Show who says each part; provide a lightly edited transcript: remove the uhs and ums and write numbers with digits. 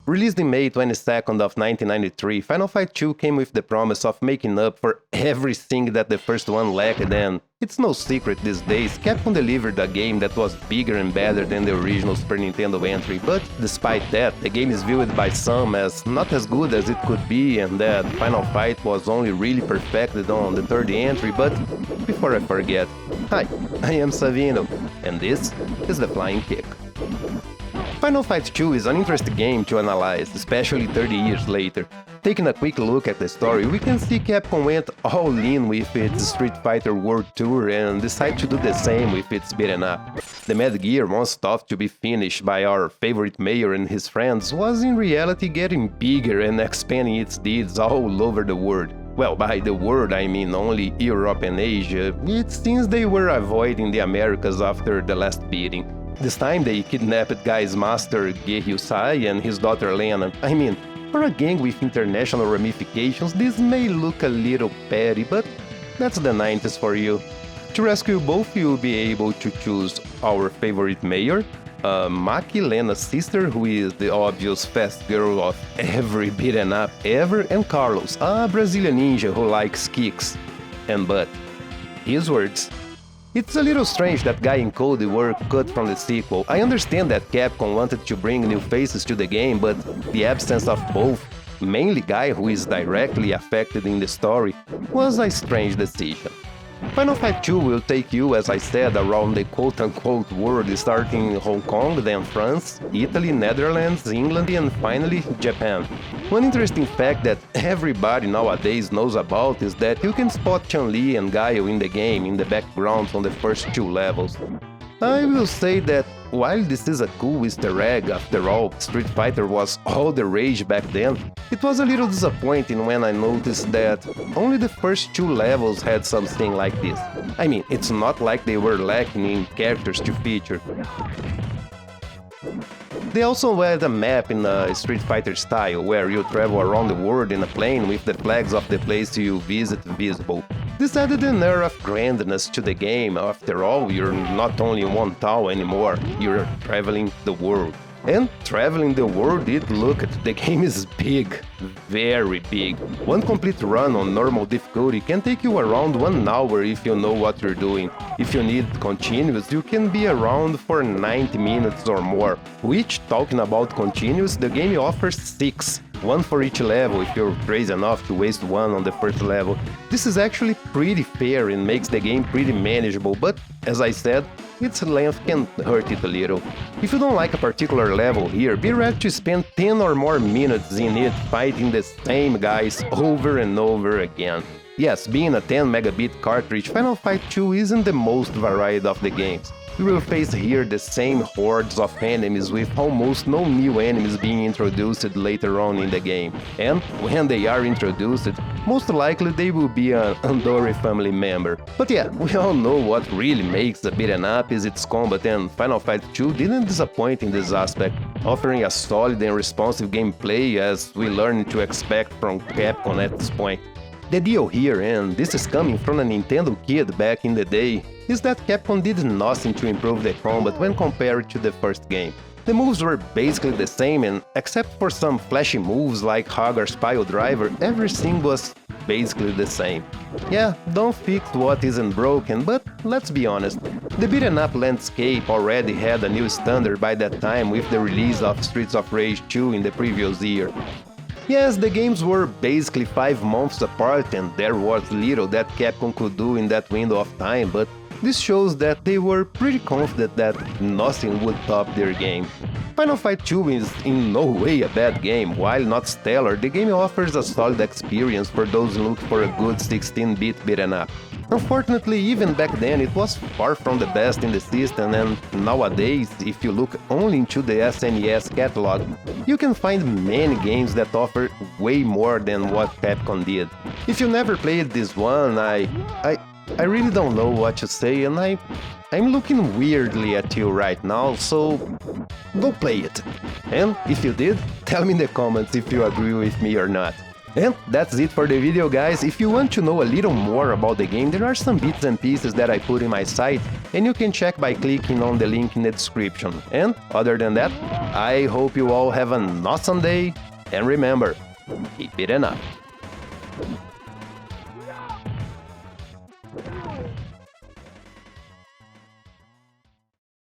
Speaker 1: Released in May 22nd of 1993, Final Fight 2 came with the promise of making up for everything that the first one lacked, and it's no secret these days, Capcom delivered a game that was bigger and better than the original Super Nintendo entry, but despite that, the game is viewed by some as not as good as it could be, and that Final Fight was only really perfected on the third entry. But before I forget, hi, I am Savino, and this is The Flying Kick. Final Fight 2 is an interesting game to analyze, especially 30 years later. Taking a quick look at the story, we can see Capcom went all in with its Street Fighter World Tour and decided to do the same with its beat'em up. The Mad Gear, once thought to be finished by our favorite mayor and his friends, was in reality getting bigger and expanding its deeds all over the world. Well, by the world I mean only Europe and Asia. It seems they were avoiding the Americas after the last beating. This time they kidnapped Guy's master Gehyusai and his daughter Lena. I mean, for a gang with international ramifications, this may look a little petty, but that's the 90s for you. To rescue both, you'll be able to choose our favorite mayor, Maki, Lena's sister, who is the obvious fast girl of every beat'em up ever, and Carlos, a Brazilian ninja who likes kicks and butt. His words. It's a little strange that Guy and Cody were cut from the sequel. I understand that Capcom wanted to bring new faces to the game, but the absence of both, mainly Guy, who is directly affected in the story, was a strange decision. Final Fight 2 will take you, as I said, around the quote-unquote world, starting in Hong Kong, then France, Italy, Netherlands, England, and finally Japan. One interesting fact that everybody nowadays knows about is that you can spot Chun-Li and Guile in the game in the background on the first two levels. I will say that while this is a cool Easter egg, after all, Street Fighter was all the rage back then, it was a little disappointing when I noticed that only the first two levels had something like this. I mean, it's not like they were lacking in characters to feature. They also had a map in a Street Fighter style, where you travel around the world in a plane with the flags of the place you visit visible. This added an air of grandness to the game. After all, you're not only in one town anymore, you're traveling the world. And traveling the world, the game is big, very big. One complete run on normal difficulty can take you around 1 hour if you know what you're doing. If you need continuous, you can be around for 90 minutes or more. Which, talking about continuous, the game offers 6. One for each level if you're crazy enough to waste one on the first level. This is actually pretty fair and makes the game pretty manageable, but as I said, its length can hurt it a little. If you don't like a particular level here, be ready to spend 10 or more minutes in it fighting the same guys over and over again. Yes, being a 10 megabit cartridge, Final Fight 2 isn't the most varied of the games. You will face here the same hordes of enemies with almost no new enemies being introduced later on in the game. And when they are introduced, most likely they will be an Andori family member. But yeah, we all know what really makes a beat'em up is its combat, and Final Fight 2 didn't disappoint in this aspect, offering a solid and responsive gameplay as we learned to expect from Capcom at this point. The deal here, and this is coming from a Nintendo kid back in the day, is that Capcom did nothing to improve the combat when compared to the first game. The moves were basically the same, and except for some flashy moves like Hagar's pile driver, everything was basically the same. Yeah, don't fix what isn't broken, but let's be honest, the beat'em up landscape already had a new standard by that time with the release of Streets of Rage 2 in the previous year. Yes, the games were basically 5 months apart and there was little that Capcom could do in that window of time, but this shows that they were pretty confident that nothing would top their game. Final Fight 2 is in no way a bad game. While not stellar, the game offers a solid experience for those looking for a good 16-bit beat'em up. Unfortunately, even back then it was far from the best in the system, and nowadays, if you look only into the SNES catalog, you can find many games that offer way more than what Capcom did. If you never played this one, I really don't know what to say, and I'm looking weirdly at you right now, so go play it. And if you did, tell me in the comments if you agree with me or not. And that's it for the video, guys. If you want to know a little more about the game, there are some bits and pieces that I put in my site, and you can check by clicking on the link in the description. And other than that, I hope you all have an awesome day, and remember, keep it up.